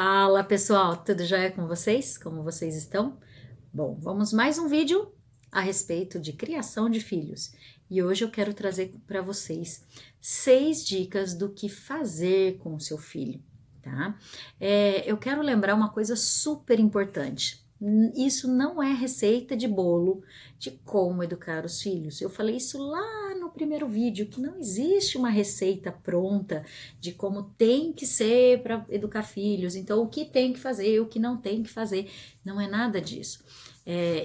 Fala pessoal, tudo jóia com vocês? Como vocês estão? Bom, vamos mais um vídeo a respeito de criação de filhos. E hoje eu quero trazer para vocês 6 dicas do que fazer com o seu filho, tá? Eu quero lembrar uma coisa super importante. Isso não é receita de bolo de como educar os filhos. Eu falei isso lá no primeiro vídeo, que não existe uma receita pronta de como tem que ser para educar filhos. Então, o que tem que fazer, o que não tem que fazer, não é nada disso.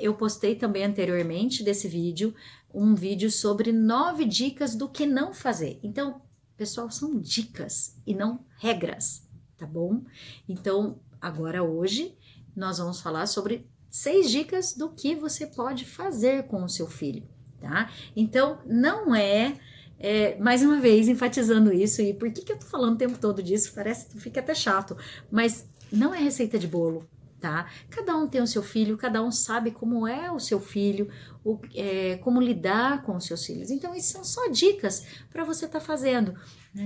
Eu postei também anteriormente desse vídeo, um vídeo sobre 9 dicas do que não fazer. Então, pessoal, são dicas e não regras, tá bom? Então, agora hoje nós vamos falar sobre 6 dicas do que você pode fazer com o seu filho, tá? Então, não mais uma vez, enfatizando isso, e por que eu tô falando o tempo todo disso? Parece que fica até chato, mas não é receita de bolo, tá? Cada um tem o seu filho, cada um sabe como é o seu filho, como lidar com os seus filhos. Então, isso são só dicas para você estar fazendo.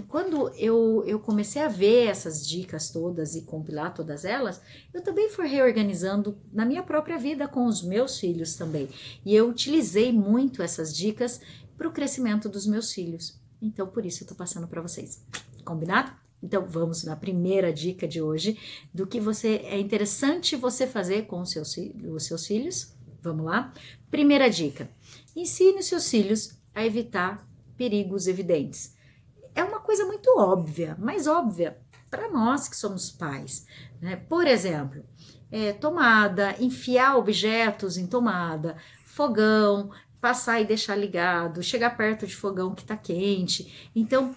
Quando eu comecei a ver essas dicas todas e compilar todas elas, eu também fui reorganizando na minha própria vida com os meus filhos também. E eu utilizei muito essas dicas para o crescimento dos meus filhos. Então, por isso eu tô passando para vocês. Combinado? Então, vamos na primeira dica de hoje, do que é interessante você fazer com os seus filhos. Vamos lá? Primeira dica: ensine os seus filhos a evitar perigos evidentes. É uma coisa muito óbvia, mas óbvia para nós que somos pais, né? Por exemplo, tomada, enfiar objetos em tomada, fogão, passar e deixar ligado, chegar perto de fogão que tá quente. Então,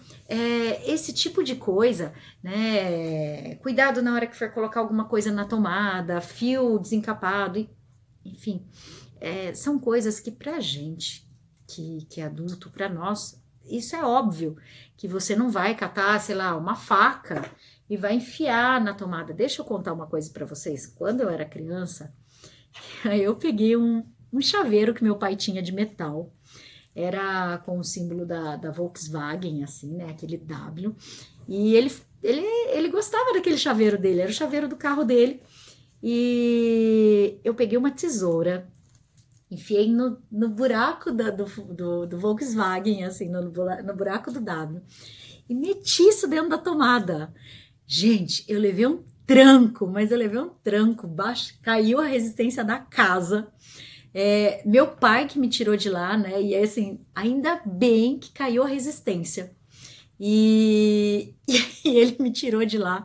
esse tipo de coisa, né? Cuidado na hora que for colocar alguma coisa na tomada, fio desencapado, enfim, são coisas que pra gente, que é adulto, pra nós, isso é óbvio, que você não vai catar, sei lá, uma faca e vai enfiar na tomada. Deixa eu contar uma coisa pra vocês. Quando eu era criança, eu peguei um chaveiro que meu pai tinha de metal, era com o símbolo da Volkswagen, assim, né, aquele W, e ele gostava daquele chaveiro dele, era o chaveiro do carro dele, e eu peguei uma tesoura, enfiei no buraco do Volkswagen, assim, no buraco do W, e meti isso dentro da tomada. Gente, eu levei um tranco, mas eu levei um tranco, caiu a resistência da casa. Meu pai que me tirou de lá, né? E assim, ainda bem que caiu a resistência. E ele me tirou de lá.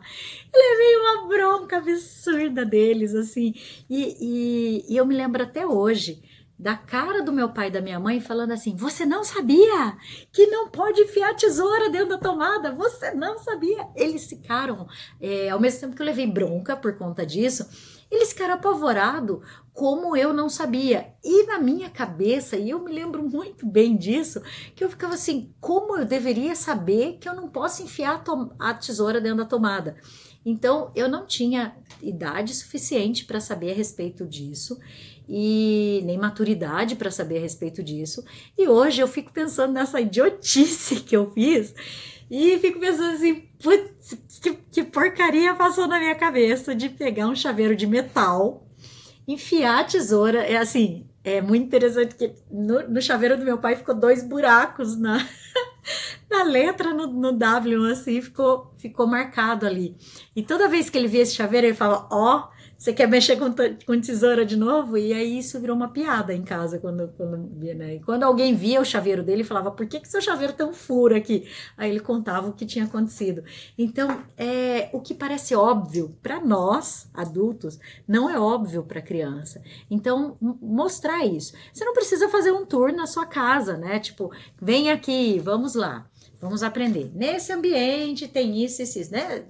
Eu levei uma bronca absurda deles, assim. E eu me lembro até hoje da cara do meu pai e da minha mãe falando assim: você não sabia que não pode enfiar tesoura dentro da tomada? Você não sabia? Eles ficaram, ao mesmo tempo que eu levei bronca por conta disso, eles ficaram apavorados como eu não sabia. E na minha cabeça, e eu me lembro muito bem disso, que eu ficava assim: como eu deveria saber que eu não posso enfiar a tesoura dentro da tomada? Então, eu não tinha idade suficiente para saber a respeito disso, e nem maturidade para saber a respeito disso. E hoje eu fico pensando nessa idiotice que eu fiz, e fico pensando assim: putz, que porcaria passou na minha cabeça de pegar um chaveiro de metal, enfiar a tesoura. É assim, é muito interessante que no chaveiro do meu pai ficou 2 buracos na letra, no W, assim, ficou marcado ali. E toda vez que ele via esse chaveiro, ele fala: ó, você quer mexer com tesoura de novo? E aí isso virou uma piada em casa, quando via, né? E quando alguém via o chaveiro dele, falava: por que seu chaveiro tem um furo aqui? Aí ele contava o que tinha acontecido. Então, o que parece óbvio para nós, adultos, não é óbvio para criança. Então, mostrar isso. Você não precisa fazer um tour na sua casa, né? Tipo, vem aqui, vamos lá, vamos aprender. Nesse ambiente tem isso, né?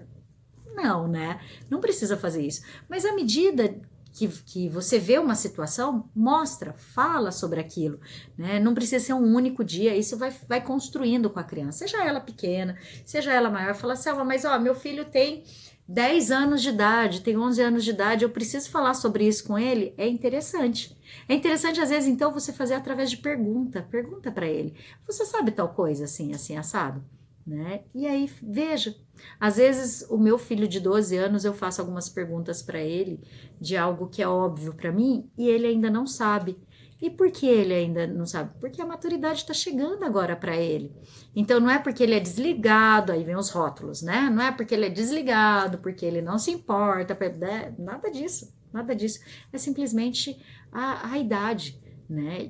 Não, né? Não precisa fazer isso. Mas à medida que você vê uma situação, mostra, fala sobre aquilo, né? Não precisa ser um único dia, isso vai construindo com a criança, seja ela pequena, seja ela maior. Fala assim: mas ó, meu filho tem 10 anos de idade, tem 11 anos de idade, eu preciso falar sobre isso com ele. É interessante. É interessante, às vezes, então, você fazer através de pergunta para ele: você sabe tal coisa, assim, assim, assado? né? E aí, veja, às vezes o meu filho de 12 anos, eu faço algumas perguntas para ele de algo que é óbvio para mim e ele ainda não sabe. E por que ele ainda não sabe? Porque a maturidade está chegando agora para ele. Então não é porque ele é desligado, aí vem os rótulos, né? Não é porque ele é desligado, porque ele não se importa, né? Nada disso, nada disso. É simplesmente a idade, né?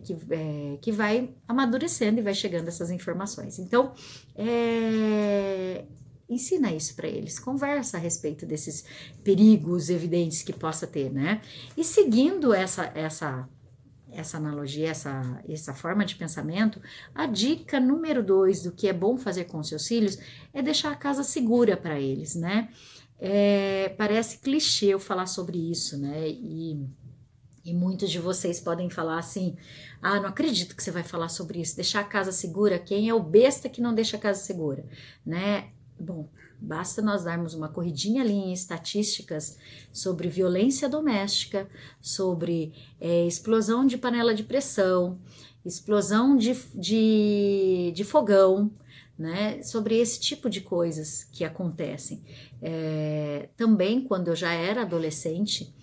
Que vai amadurecendo e vai chegando essas informações. Então, ensina isso para eles, conversa a respeito desses perigos evidentes que possa ter, né? E seguindo essa analogia, essa forma de pensamento, a dica número 2 do que é bom fazer com seus filhos é deixar a casa segura para eles, né? Parece clichê eu falar sobre isso, né? E muitos de vocês podem falar assim: ah, não acredito que você vai falar sobre isso, deixar a casa segura. Quem é o besta que não deixa a casa segura, né? Bom, basta nós darmos uma corridinha ali em estatísticas sobre violência doméstica, sobre explosão de panela de pressão, explosão de fogão, né? Sobre esse tipo de coisas que acontecem. Também, quando eu já era adolescente,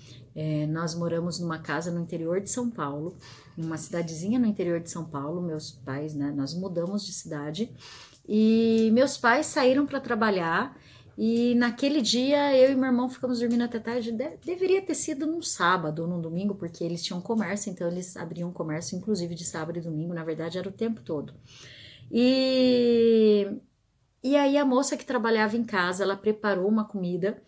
nós moramos numa casa no interior de São Paulo, numa cidadezinha no interior de São Paulo. Meus pais, né, nós mudamos de cidade e meus pais saíram para trabalhar e naquele dia eu e meu irmão ficamos dormindo até tarde. Deveria ter sido num sábado ou num domingo, porque eles tinham comércio, então eles abriam comércio inclusive de sábado e domingo, na verdade era o tempo todo. E aí a moça que trabalhava em casa, ela preparou uma comida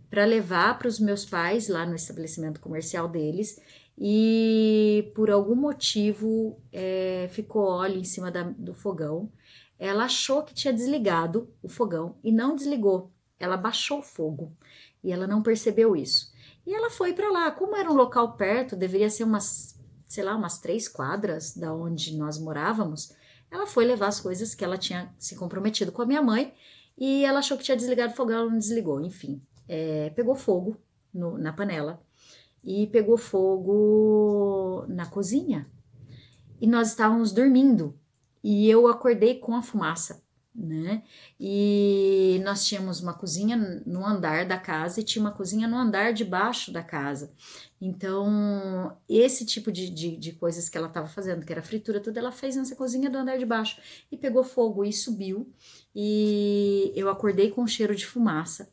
para levar para os meus pais lá no estabelecimento comercial deles, e por algum motivo ficou óleo em cima do fogão. Ela achou que tinha desligado o fogão e não desligou. Ela baixou o fogo e ela não percebeu isso. E ela foi para lá. Como era um local perto, deveria ser sei lá, umas 3 quadras da onde nós morávamos. Ela foi levar as coisas que ela tinha se comprometido com a minha mãe e ela achou que tinha desligado o fogão, ela não desligou. Enfim, pegou fogo na panela e pegou fogo na cozinha. E nós estávamos dormindo e eu acordei com a fumaça, né? E nós tínhamos uma cozinha no andar da casa e tinha uma cozinha no andar de baixo da casa. Então, esse tipo de coisas que ela estava fazendo, que era fritura, tudo, ela fez nessa cozinha do andar de baixo e pegou fogo e subiu. E eu acordei com um cheiro de fumaça.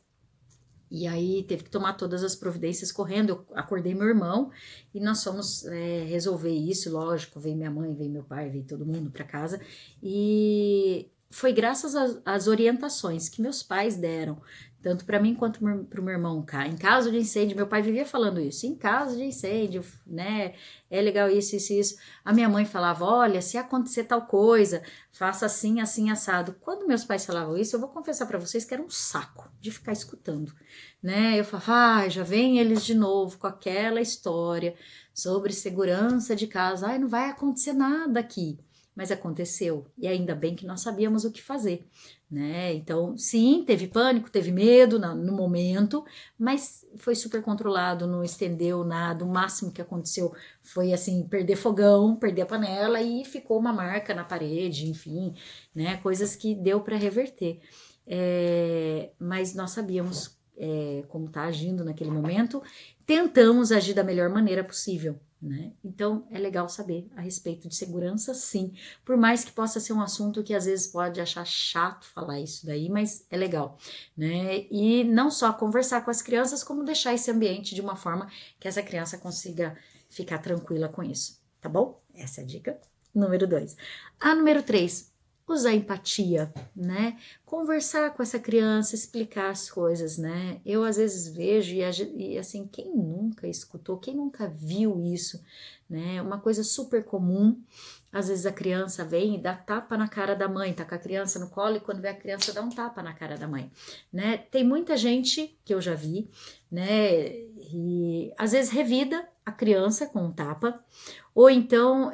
E aí teve que tomar todas as providências correndo. Eu acordei meu irmão e nós fomos resolver isso, lógico, veio minha mãe, veio meu pai, veio todo mundo para casa. E foi graças às orientações que meus pais deram, tanto para mim quanto para o meu irmão cá. Em caso de incêndio, meu pai vivia falando isso, em caso de incêndio, né, é legal isso, isso, isso. A minha mãe falava, olha, se acontecer tal coisa, faça assim, assim, assado. Quando meus pais falavam isso, eu vou confessar para vocês que era um saco de ficar escutando, né? Eu falava, já vem eles de novo com aquela história sobre segurança de casa. Ai, não vai acontecer nada aqui. Mas aconteceu, e ainda bem que nós sabíamos o que fazer, né? Então, sim, teve pânico, teve medo no momento, mas foi super controlado, não estendeu nada. O máximo que aconteceu foi, assim, perder fogão, perder a panela e ficou uma marca na parede, enfim, né? Coisas que deu para reverter. Mas nós sabíamos como tá agindo naquele momento, tentamos agir da melhor maneira possível, né? Então é legal saber a respeito de segurança, sim, por mais que possa ser um assunto que às vezes pode achar chato falar isso daí, mas é legal, né? E não só conversar com as crianças, como deixar esse ambiente de uma forma que essa criança consiga ficar tranquila com isso, tá bom? Essa é a dica número 2. A número 3, usar empatia, né? Conversar com essa criança, explicar as coisas, né? Eu às vezes vejo e assim, quem nunca escutou, quem nunca viu isso, né? Uma coisa super comum. Às vezes a criança vem e dá tapa na cara da mãe, tá com a criança no colo e quando vê a criança dá um tapa na cara da mãe, né? Tem muita gente que eu já vi, né? E às vezes revida a criança com um tapa, ou então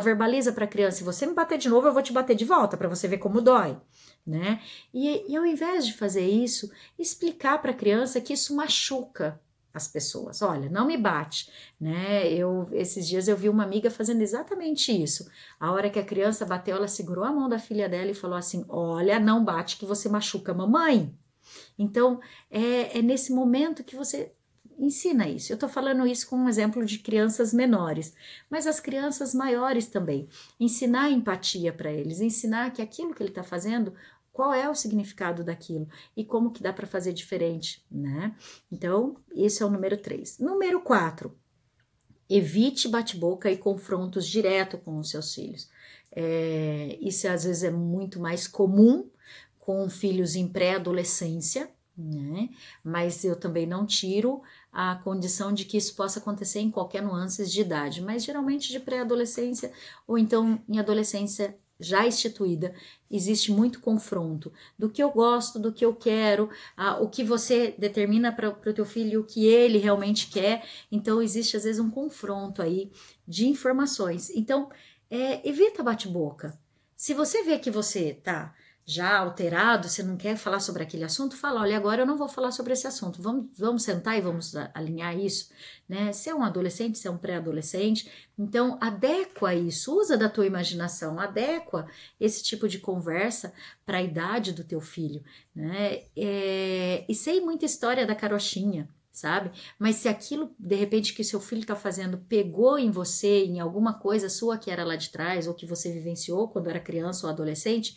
verbaliza para a criança, se você me bater de novo, eu vou te bater de volta, para você ver como dói, né? E ao invés de fazer isso, explicar para a criança que isso machuca, as pessoas. Olha, não me bate, né? Esses dias eu vi uma amiga fazendo exatamente isso. A hora que a criança bateu, ela segurou a mão da filha dela e falou assim: olha, não bate que você machuca a mamãe. Então, é nesse momento que você ensina isso. Eu tô falando isso com um exemplo de crianças menores, mas as crianças maiores também. Ensinar empatia para eles, ensinar que aquilo que ele está fazendo, qual é o significado daquilo e como que dá para fazer diferente, né? Então, esse é o número 3. Número 4, evite bate-boca e confrontos direto com os seus filhos. Isso às vezes é muito mais comum com filhos em pré-adolescência, né? Mas eu também não tiro a condição de que isso possa acontecer em qualquer nuances de idade, mas geralmente de pré-adolescência ou então em adolescência já instituída, existe muito confronto do que eu gosto, do que eu quero, o que você determina para o teu filho, o que ele realmente quer. Então existe às vezes um confronto aí de informações. Então evita bate-boca. Se você vê que você tá já alterado, você não quer falar sobre aquele assunto, fala, olha, agora eu não vou falar sobre esse assunto, vamos sentar e vamos alinhar isso, né? Se é um adolescente, se é um pré-adolescente, então adequa isso, usa da tua imaginação, adequa esse tipo de conversa para a idade do teu filho, né? E sei muita história da carochinha, sabe? Mas se aquilo, de repente, que seu filho está fazendo pegou em você, em alguma coisa sua que era lá de trás, ou que você vivenciou quando era criança ou adolescente,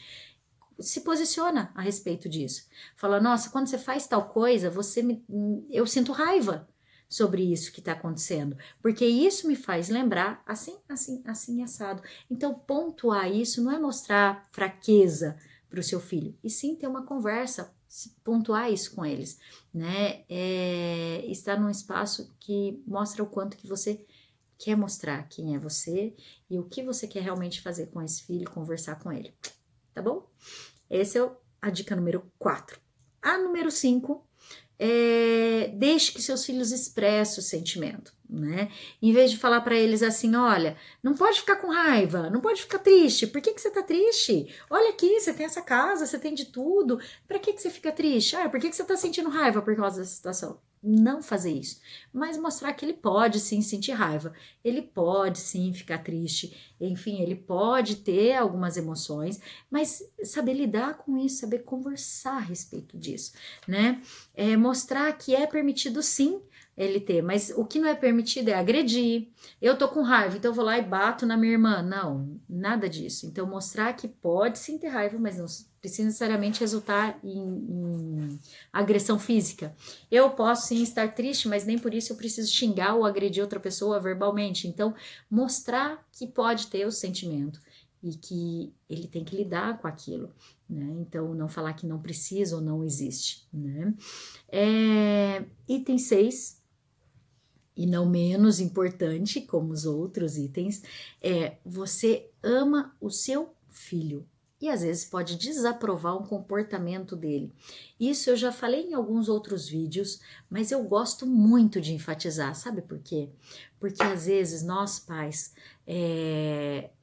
se posiciona a respeito disso. Fala, nossa, quando você faz tal coisa, eu sinto raiva sobre isso que está acontecendo, porque isso me faz lembrar assim, assim, assim, assado. Então, pontuar isso não é mostrar fraqueza para o seu filho, e sim ter uma conversa, pontuar isso com eles, né? Estar num espaço que mostra o quanto que você quer mostrar quem é você e o que você quer realmente fazer com esse filho, conversar com ele, tá bom? Essa é a dica número 4. A número 5 deixe que seus filhos expressem o sentimento, né? Em vez de falar para eles assim, olha, não pode ficar com raiva, não pode ficar triste. Por que você tá triste? Olha aqui, você tem essa casa, você tem de tudo. Para que você fica triste? Por que você tá sentindo raiva por causa dessa situação? Não fazer isso, mas mostrar que ele pode sim sentir raiva, ele pode sim ficar triste, enfim, ele pode ter algumas emoções, mas saber lidar com isso, saber conversar a respeito disso, né? Mostrar que é permitido sim ele ter, mas o que não é permitido é agredir. Eu tô com raiva, então eu vou lá e bato na minha irmã. Não, nada disso. Então mostrar que pode sim ter raiva, mas não precisa necessariamente resultar em agressão física. Eu posso sim estar triste, mas nem por isso eu preciso xingar ou agredir outra pessoa verbalmente. Então mostrar que pode ter o sentimento e que ele tem que lidar com aquilo, né? Então, não falar que não precisa ou não existe, né? Item 6, e não menos importante, como os outros itens, você ama o seu filho. E às vezes pode desaprovar um comportamento dele. Isso eu já falei em alguns outros vídeos, mas eu gosto muito de enfatizar. Sabe por quê? Porque às vezes nós pais,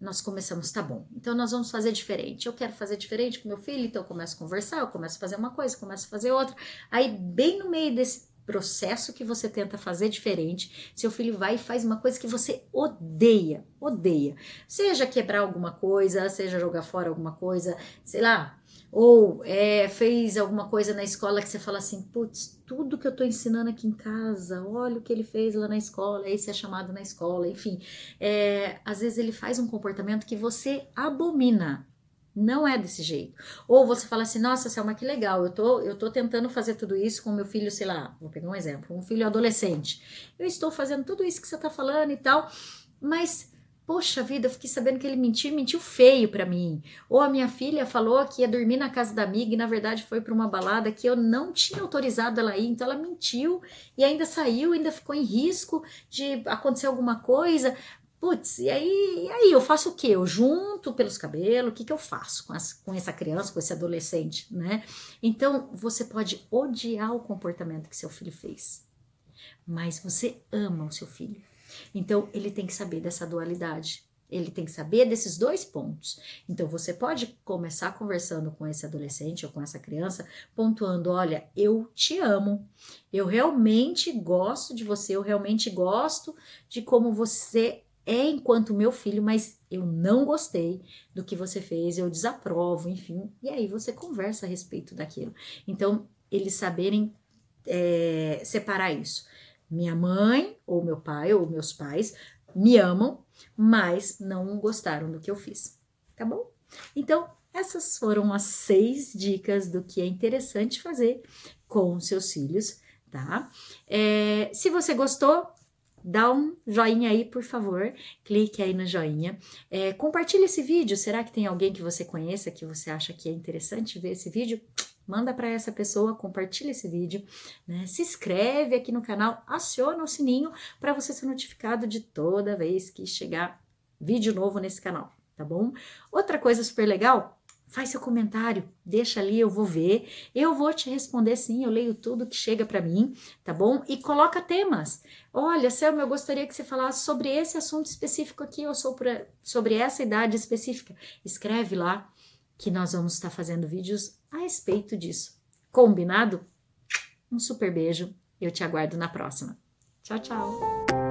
nós começamos, tá bom, então nós vamos fazer diferente. Eu quero fazer diferente com meu filho, então eu começo a conversar, eu começo a fazer uma coisa, começo a fazer outra. Aí bem no meio desse processo que você tenta fazer diferente, seu filho vai e faz uma coisa que você odeia, odeia. Seja quebrar alguma coisa, seja jogar fora alguma coisa, sei lá, ou fez alguma coisa na escola que você fala assim, putz, tudo que eu tô ensinando aqui em casa, olha o que ele fez lá na escola, esse é chamado na escola, enfim. Às vezes ele faz um comportamento que você abomina. Não é desse jeito. Ou você fala assim, nossa, Selma, que legal, eu tô tentando fazer tudo isso com meu filho, sei lá, vou pegar um exemplo, um filho adolescente. Eu estou fazendo tudo isso que você tá falando e tal, mas, poxa vida, eu fiquei sabendo que ele mentiu feio pra mim. Ou a minha filha falou que ia dormir na casa da amiga e na verdade foi pra uma balada que eu não tinha autorizado ela a ir, então ela mentiu e ainda saiu, ainda ficou em risco de acontecer alguma coisa. Putz, e aí eu faço o quê? Eu junto pelos cabelos, o que eu faço com essa criança, com esse adolescente, né? Então, você pode odiar o comportamento que seu filho fez, mas você ama o seu filho. Então, ele tem que saber dessa dualidade. Ele tem que saber desses 2 pontos. Então, você pode começar conversando com esse adolescente ou com essa criança, pontuando: olha, eu te amo, eu realmente gosto de você, eu realmente gosto de como você é enquanto meu filho, mas eu não gostei do que você fez, eu desaprovo, enfim. E aí você conversa a respeito daquilo. Então, eles saberem separar isso. Minha mãe, ou meu pai, ou meus pais me amam, mas não gostaram do que eu fiz, tá bom? Então, essas foram as 6 dicas do que é interessante fazer com seus filhos, tá? Se você gostou, dá um joinha aí, por favor, clique aí no joinha. Compartilhe esse vídeo, será que tem alguém que você conheça, que você acha que é interessante ver esse vídeo? Manda para essa pessoa, compartilha esse vídeo, né? Se inscreve aqui no canal, aciona o sininho para você ser notificado de toda vez que chegar vídeo novo nesse canal, tá bom? Outra coisa super legal, faz seu comentário, deixa ali, eu vou ver, eu vou te responder sim, eu leio tudo que chega para mim, tá bom? E coloca temas. Olha, Selma, eu gostaria que você falasse sobre esse assunto específico aqui, ou sobre essa idade específica. Escreve lá que nós vamos estar fazendo vídeos a respeito disso. Combinado? Um super beijo. Eu te aguardo na próxima. Tchau, tchau.